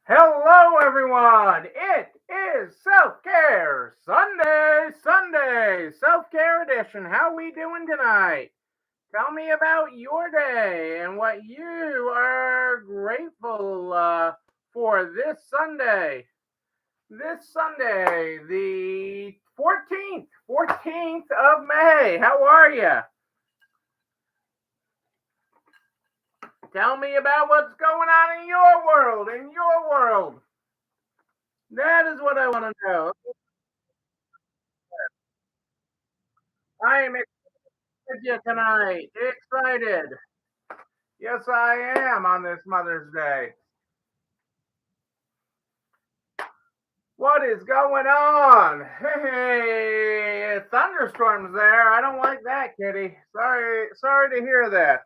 Hello, everyone. It is Self Care Sunday, Self Care Edition. How we doing tonight? Tell me about your day and what you are grateful for this Sunday. This Sunday, the 14th of May. How are you? Tell me about what's going on in your world. That is what I want to know. I am with you tonight. Excited. Yes, I am on this Mother's Day. What is going on? Hey, thunderstorms there. I don't like that, Kitty. Sorry to hear that.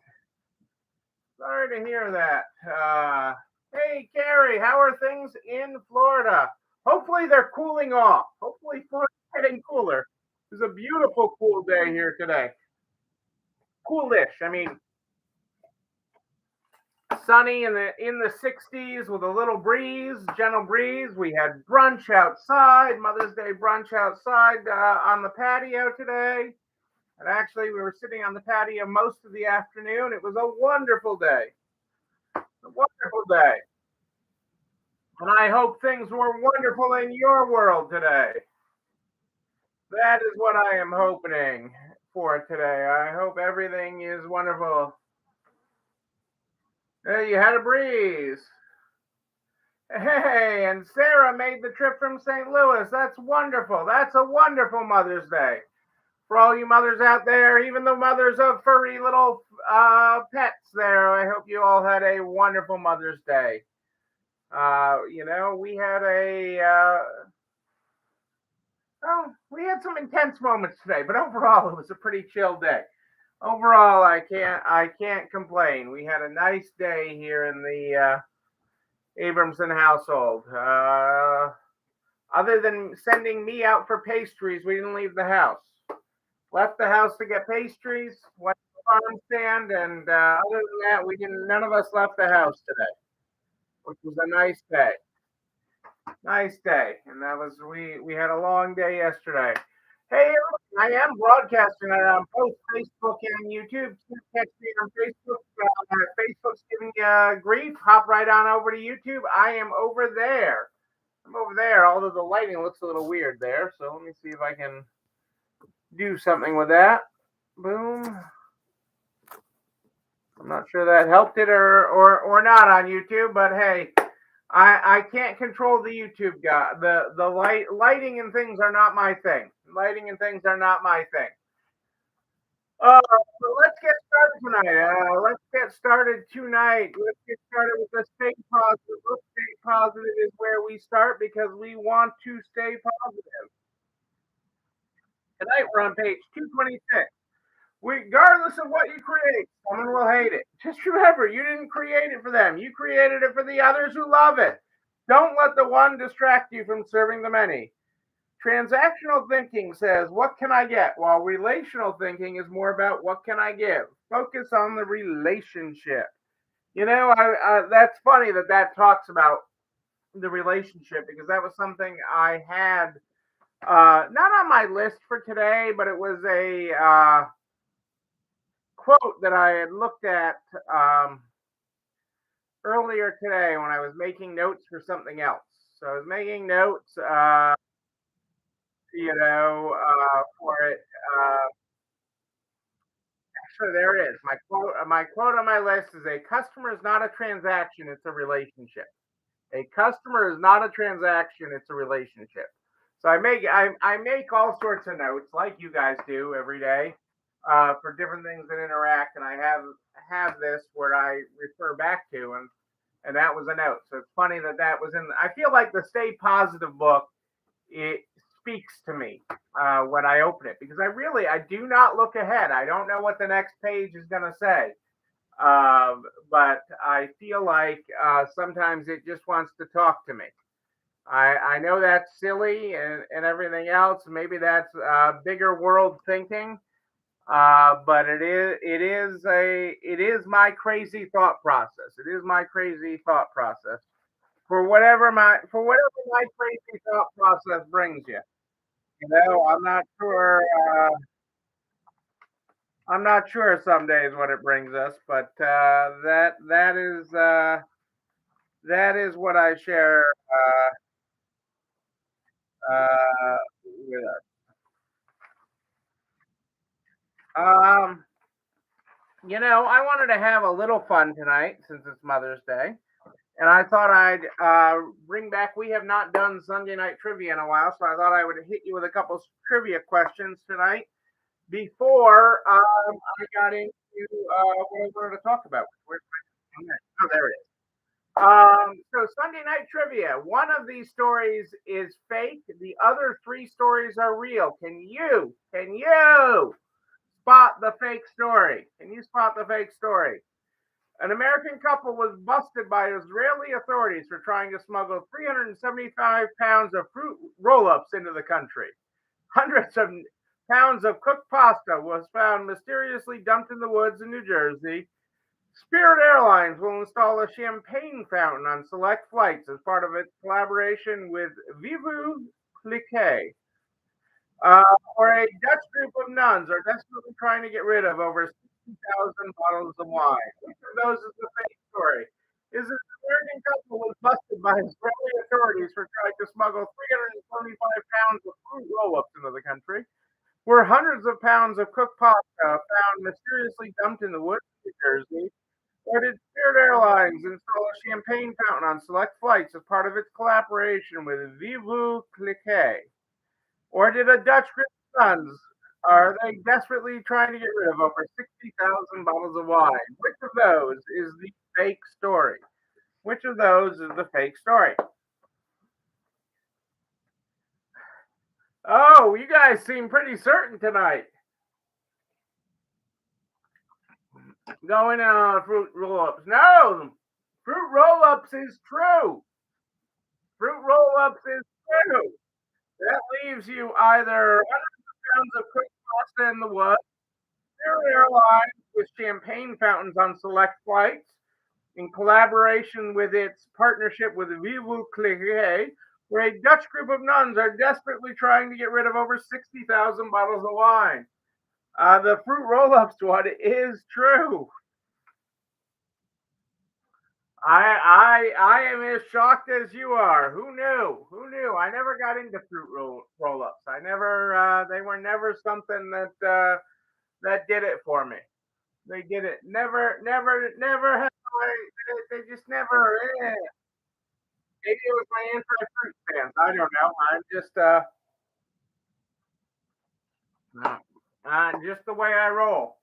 Sorry to hear that. Hey, Carrie, how are things in Florida? Hopefully they're cooling off. Hopefully Florida's getting cooler. It's a beautiful, cool day here today. Coolish. I mean, sunny in the 60s with a little breeze, gentle breeze. We had brunch outside, Mother's Day brunch outside on the patio today. And actually, we were sitting on the patio most of the afternoon. It was a wonderful day, a wonderful day. And I hope things were wonderful in your world today. That is what I am hoping for today. I hope everything is wonderful. You had a breeze. Hey, and Sarah made the trip from St. Louis. That's wonderful. That's a wonderful Mother's Day. For all you mothers out there, even the mothers of furry little pets there, I hope you all had a wonderful Mother's Day. We had we had some intense moments today, but overall it was a pretty chill day. Overall, I can't complain. We had a nice day here in the Abramson household. Other than sending me out for pastries, we didn't leave the house. Left the house to get pastries, went to the farm stand, and other than that, we didn't. None of us left the house today, which was a nice day. Nice day, and that was we had a long day yesterday. Hey, I am broadcasting it on both Facebook and YouTube. Catch me on Facebook. Facebook's giving you grief. Hop right on over to YouTube. I am over there. I'm over there, although the lighting looks a little weird there. So let me see if I can do something with that. Boom. I'm not sure that helped it or not on YouTube, but hey, I can't control the YouTube guy. The lighting and things are not my thing. Lighting and things are not my thing. So let's get started tonight. Let's get started with the stay positive. Look, stay positive is where we start because we want to stay positive. Tonight we're on page 226. Regardless of what you create, someone will hate it. Just remember, you didn't create it for them. You created it for the others who love it. Don't let the one distract you from serving the many. Transactional thinking says, what can I get? While relational thinking is more about what can I give? Focus on the relationship. That's funny that talks about the relationship because that was something I had not on my list for today, but it was a quote that I had looked at earlier today when I was making notes for something else. So I was making notes, for it. Uh, actually, there it is. My quote on my list is: a customer is not a transaction; it's a relationship. A customer is not a transaction; it's a relationship. So I make all sorts of notes like you guys do every day for different things that interact, and I have this where I refer back to, and that was a note. So it's funny that was in. I feel like the Stay Positive book it speaks to me when I open it because I do not look ahead. I don't know what the next page is going to say, but I feel like sometimes it just wants to talk to me. I know that's silly and everything else. Maybe that's bigger world thinking, but it is my crazy thought process. It is my crazy thought process. for whatever my crazy thought process brings you. I'm not sure. I'm not sure some days what it brings us, but that is what I share with us. Um, I wanted to have a little fun tonight since it's Mother's Day, and I thought I'd bring back. We have not done Sunday night trivia in a while, so I thought I would hit you with a couple trivia questions tonight before I got into what I wanted to talk about. Where's my? Oh, there it is. So Sunday night trivia. One of these stories is fake. The other three stories are real. Can you spot the fake story? Can you spot the fake story? An American couple was busted by Israeli authorities for trying to smuggle 375 pounds of fruit roll-ups into the country. Hundreds of pounds of cooked pasta was found mysteriously dumped in the woods in New Jersey. Spirit Airlines will install a champagne fountain on select flights as part of its collaboration with Vivu Cliquet. Or a Dutch group of nuns are desperately trying to get rid of over 60,000 bottles of wine. Which of those is the fake story? Is it an American couple was busted by Israeli authorities for trying to smuggle 375 pounds of fruit roll-ups into the country? Were hundreds of pounds of cooked pasta found mysteriously dumped in the woods of New Jersey? Or did Spirit Airlines install a champagne fountain on select flights as part of its collaboration with Vivu Cliquet? Or did a Dutch group of nuns are they desperately trying to get rid of over 60,000 bottles of wine? Which of those is the fake story? Which of those is the fake story? Oh, you guys seem pretty certain tonight. Going on fruit roll-ups. No, fruit roll-ups is true. Fruit roll-ups is true. That leaves you either hundreds of pounds of cooked pasta in the woods, Spirit Airlines with champagne fountains on select flights, in collaboration with its partnership with Vivu Cliquet, where a Dutch group of nuns are desperately trying to get rid of over 60,000 bottles of wine. The fruit roll-ups one is true. I am as shocked as you are. Who knew? Who knew? I never got into fruit roll-ups. I never. They were never something that did it for me. They did it. Never have they just never. Maybe it was my anti-fruit stance. I don't know. I'm just the way I roll.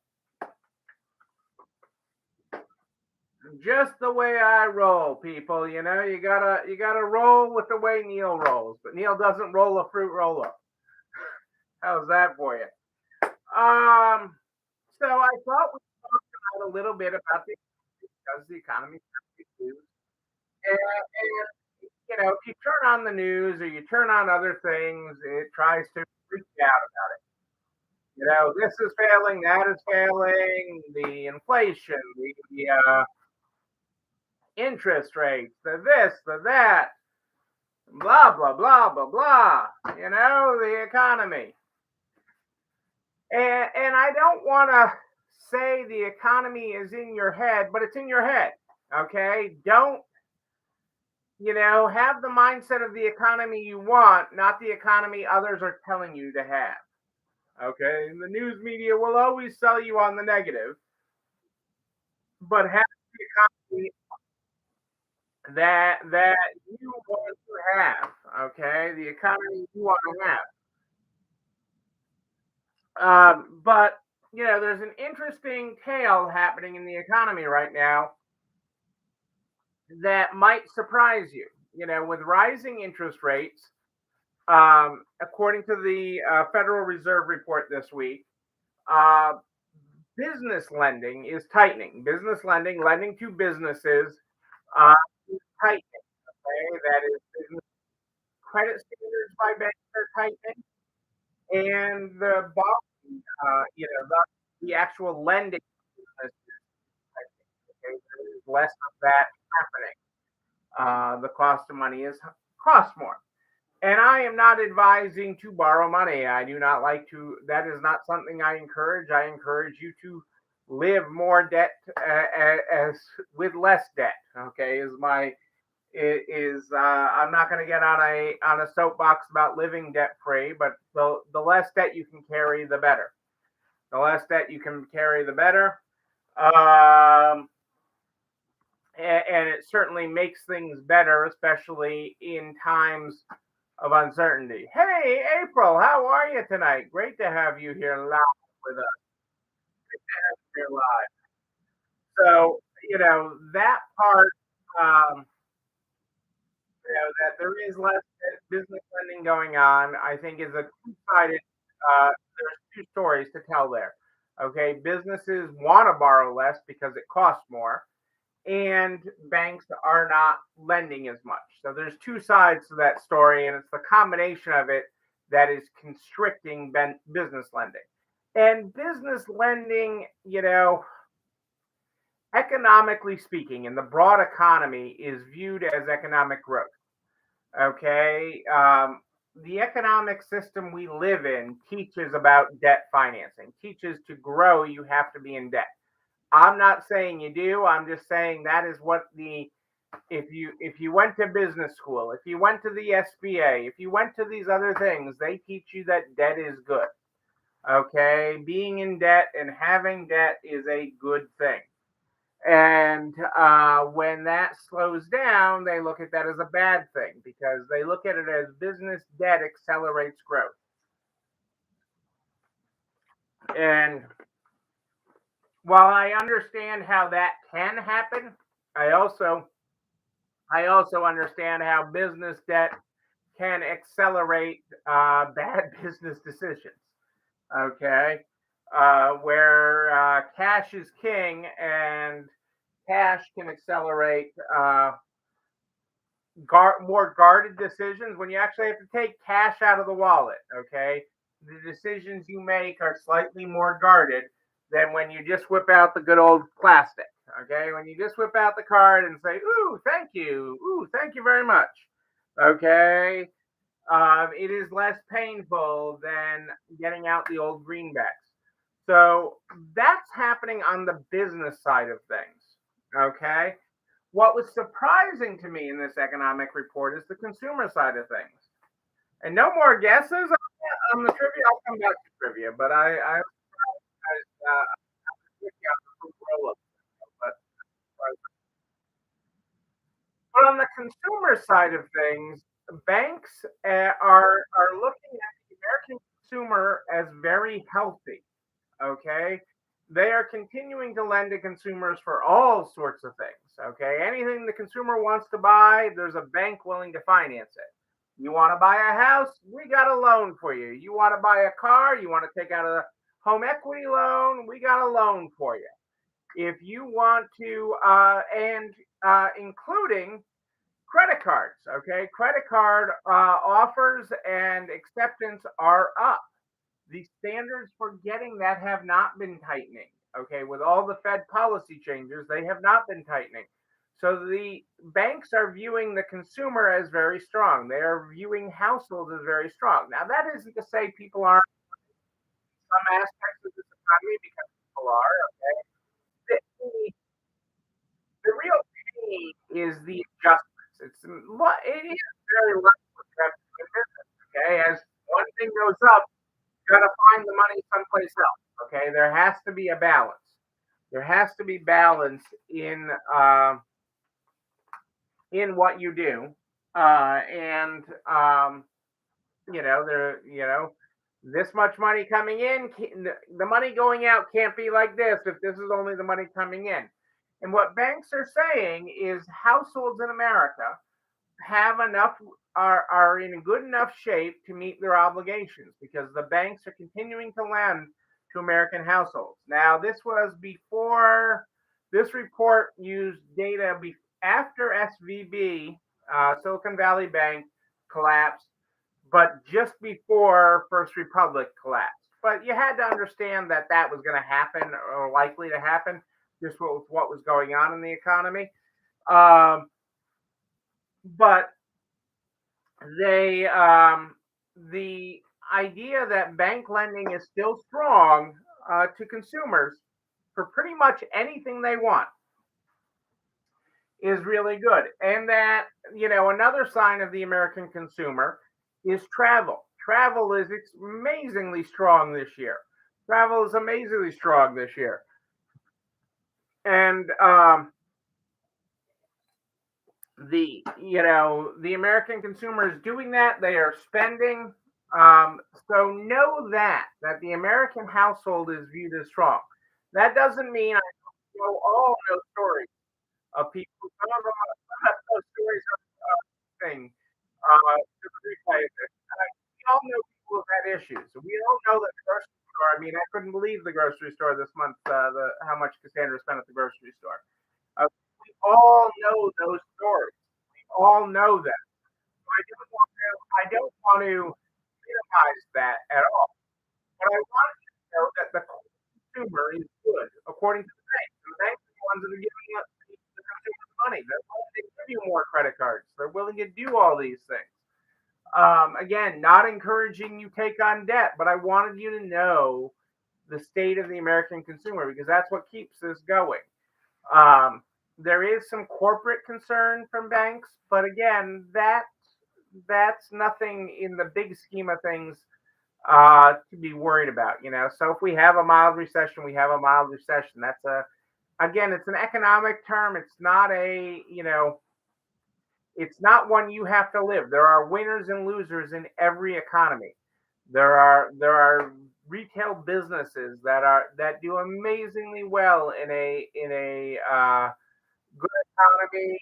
Just the way I roll, people. You gotta roll with the way Neil rolls. But Neil doesn't roll a fruit roll up. How's that for you? Um. So I thought we talked about a little bit about because the economy is and if you turn on the news or you turn on other things, it tries to freak you out. This is failing, that is failing, the inflation, the interest rates, the this, the that, blah, blah, blah, blah, blah, the economy. And I don't want to say the economy is in your head, but it's in your head. Okay. Don't, have the mindset of the economy you want, not the economy others are telling you to have. Okay. And the news media will always sell you on the negative, but have the economy that you want to have. Okay. The economy you want to have. But there's an interesting tale happening in the economy right now that might surprise you. With rising interest rates, according to the Federal Reserve report this week, uh, business lending is tightening. Business lending to businesses, uh, is tightening. Okay, that is business credit standards by banks are tightening, and the bond, the actual lending business is tightening. Okay, there is less of that happening. The cost of money is cost more. And I am not advising to borrow money. I do not like to. That is not something I encourage. I encourage you to live more debt as with less debt. Okay, is my is I'm not going to get on a soapbox about living debt free, but the less debt you can carry, the better. The less debt you can carry, the better. Um, and it certainly makes things better, especially in times of uncertainty. Hey, April, how are you tonight? Great to have you here live with us. Here live. So, that part, um, that there is less business lending going on, I think is a two-sided, there's two stories to tell there. Okay, businesses want to borrow less because it costs more, and banks are not lending as much. So there's two sides to that story, and it's the combination of it that is constricting business lending. And business lending, economically speaking, in the broad economy, is viewed as economic growth. Okay. The economic system we live in teaches about debt financing, teaches to grow, you have to be in debt. I'm not saying you do. I'm just saying that is what the if you went to business school, if you went to the SBA, if you went to these other things, they teach you that debt is good. Okay, being in debt and having debt is a good thing. And when that slows down, they look at that as a bad thing because they look at it as business debt accelerates growth. And while I understand how that can happen, I also I also understand how business debt can accelerate bad business decisions. Okay, where cash is king and cash can accelerate more guarded decisions when you actually have to take cash out of the wallet. Okay, the decisions you make are slightly more guarded than when you just whip out the good old plastic. Okay, when you just whip out the card and say, ooh, thank you very much. Okay, it is less painful than getting out the old greenbacks. So that's happening on the business side of things. Okay. What was surprising to me in this economic report is the consumer side of things. And no more guesses on the trivia. I'll come back to trivia, but I but, but on the consumer side of things, banks are looking at the American consumer as very healthy. Okay, they are continuing to lend to consumers for all sorts of things. Okay, anything the consumer wants to buy, there's a bank willing to finance it. You want to buy a house, we got a loan for you. You want to buy a car, you want to take out a home equity loan, we got a loan for you. If you want to, and including credit cards, okay, credit card offers and acceptance are up. The standards for getting that have not been tightening. Okay, with all the Fed policy changes, they have not been tightening. So the banks are viewing the consumer as very strong. They are viewing households as very strong. Now, that isn't to say people aren't in some aspects of this economy because people are. Okay, the, the real pain is the adjustments. It is very less what you have to do in business. Okay, as one thing goes up, you got to find the money someplace else. Okay, there has to be a balance. There has to be balance in what you do, and this much money coming in, the money going out can't be like this if this is only the money coming in. And what banks are saying is households in America have enough are in good enough shape to meet their obligations because the banks are continuing to lend to American households. Now, this was before this report used data after SVB, Silicon Valley Bank collapsed, but just before First Republic collapsed. But you had to understand that that was going to happen or likely to happen just with what was going on in the economy. Um, but they the idea that bank lending is still strong to consumers for pretty much anything they want is really good. And that, another sign of the American consumer is travel. Travel is amazingly strong this year. Travel is amazingly strong this year. And the American consumer is doing that. They are spending. So know that the American household is viewed as strong. That doesn't mean I know all those stories of people. Some of those stories are thing to the replay of this. We all know people have had issues. We all know that the grocery store. I mean, I couldn't believe the grocery store this month. How much Cassandra spent at the grocery store. We all know those stories. We all know that. I don't want to minimize that at all. But I want you to know that the consumer is good, according to the bank. The banks are the ones that are giving us the consumer money. They're willing to give you more credit cards. They're willing to do all these things. Again, not encouraging you take on debt, but I wanted you to know the state of the American consumer because that's what keeps this going. There is some corporate concern from banks, but again, that's nothing in the big scheme of things to be worried about. So if we have a mild recession, we have a mild recession. Again, it's an economic term. It's not one you have to live. There are winners and losers in every economy. There are retail businesses that do amazingly well in a good economy.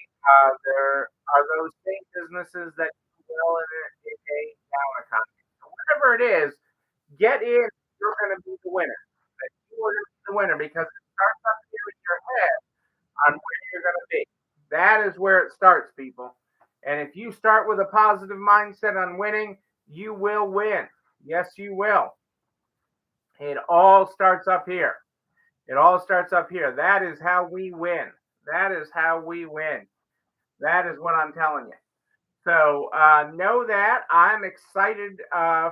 There are those same businesses that do well in a down economy. So whatever it is, get in. You're going to be the winner. You are going to be the winner because it starts up here in your head on where you're going to be. That is where it starts, people. And if you start with a positive mindset on winning, you will win. Yes, you will. It all starts up here. It all starts up here. That is how we win. That is how we win. That is what I'm telling you. So know that I'm excited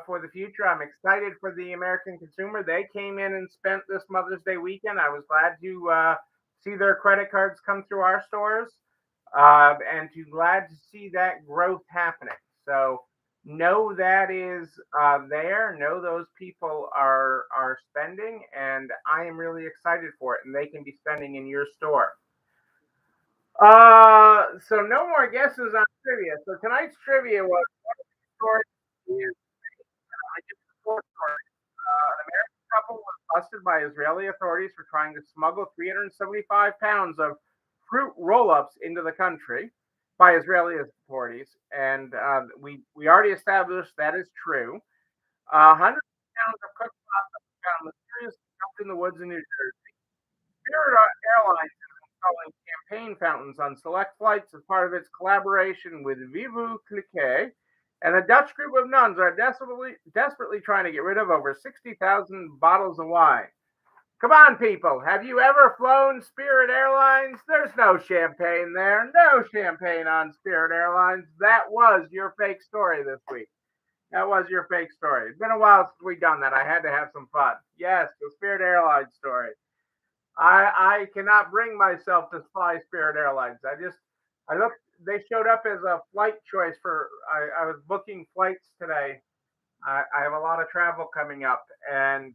for the future. I'm excited for the American consumer. They came in and spent this Mother's Day weekend. I was glad to see their credit cards come through our stores and glad to see that growth happening. So know that is there. Know those people are spending, and I am really excited for it. And they can be spending in your store. So no more guesses on trivia. So tonight's trivia was story is I just story. An American couple was busted by Israeli authorities for trying to smuggle 375 pounds of fruit roll-ups into the country by Israeli authorities, and we already established that is true. Hundreds of pounds of cooked pasta found mysteriously dumped in the woods in New Jersey. Spirit Airlines is installing champagne fountains on select flights as part of its collaboration with Vivu Cliquet. And a Dutch group of nuns are desperately trying to get rid of over 60,000 bottles of wine. Come on, people. Have you ever flown Spirit Airlines? There's no champagne there. No champagne on Spirit Airlines. That was your fake story this week. That was your fake story. It's been a while since we've done that. I had to have some fun. Yes, the Spirit Airlines story. I cannot bring myself to fly Spirit Airlines. I looked. They showed up as a flight choice for. I was booking flights today. I have a lot of travel coming up, and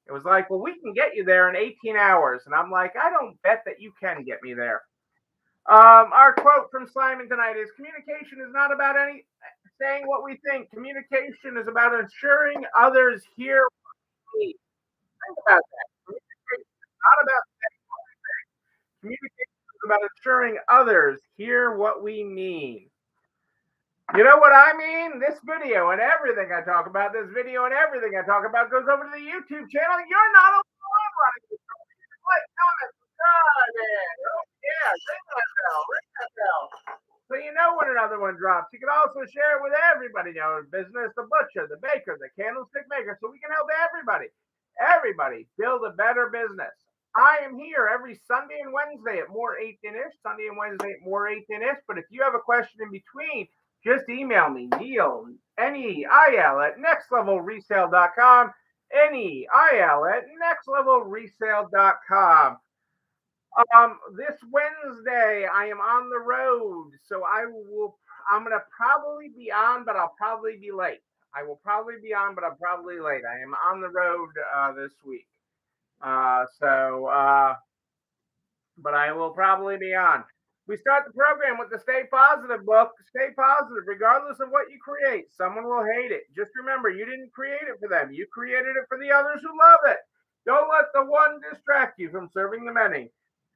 it was like, well, we can get you there in 18 hours, and I'm like, I don't bet that you can get me there. Our quote from Simon tonight is: "Communication is not about saying what we think. Communication is about ensuring others hear what we need." Think about that. Communication is not about saying what we think. Communication is about ensuring others hear what we mean. You know what I mean? This video and everything I talk about, goes over to the YouTube channel. You're not alone running this show. Like, comment, subscribe, and oh yeah, ring that bell. So you know when another one drops. You can also share it with everybody in your business, the butcher, the baker, the candlestick maker, so we can help everybody build a better business. I am here every Sunday and Wednesday at more 8 ish, Sunday and Wednesday at more 8 ish. But if you have a question in between, just email me, Neil, Neil at nextlevelresale.com, Neil at nextlevelresale.com. This Wednesday I am on the road, so I'm gonna probably be on, but I'll probably be late. I will probably be on, but I'm probably late. I am on the road this week. But I will probably be on. We start the program with the Stay Positive book. Stay positive, regardless of what you create. Someone will hate it. Just remember, you didn't create it for them. You created it for the others who love it. Don't let the one distract you from serving the many.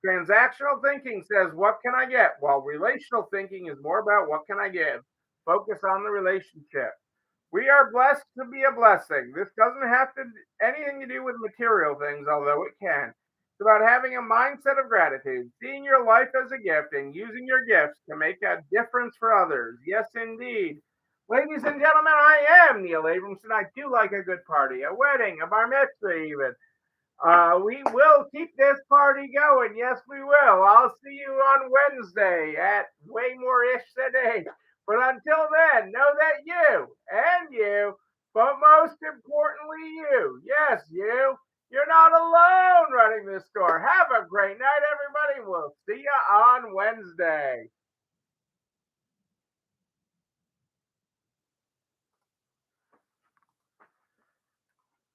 Transactional thinking says, what can I get? While relational thinking is more about what can I give? Focus on the relationship. We are blessed to be a blessing. This doesn't have to anything to do with material things, although it can. It's about having a mindset of gratitude, seeing your life as a gift, and using your gifts to make a difference for others. Yes, indeed. Ladies and gentlemen, I am Neil Abramson. I do like a good party, a wedding, a bar mitzvah, even. We will keep this party going. Yes, we will. I'll see you on Wednesday at way more ish today. But until then, know that you, but most importantly, yes, you're not alone running this store. Have a great night, everybody. We'll see you on Wednesday.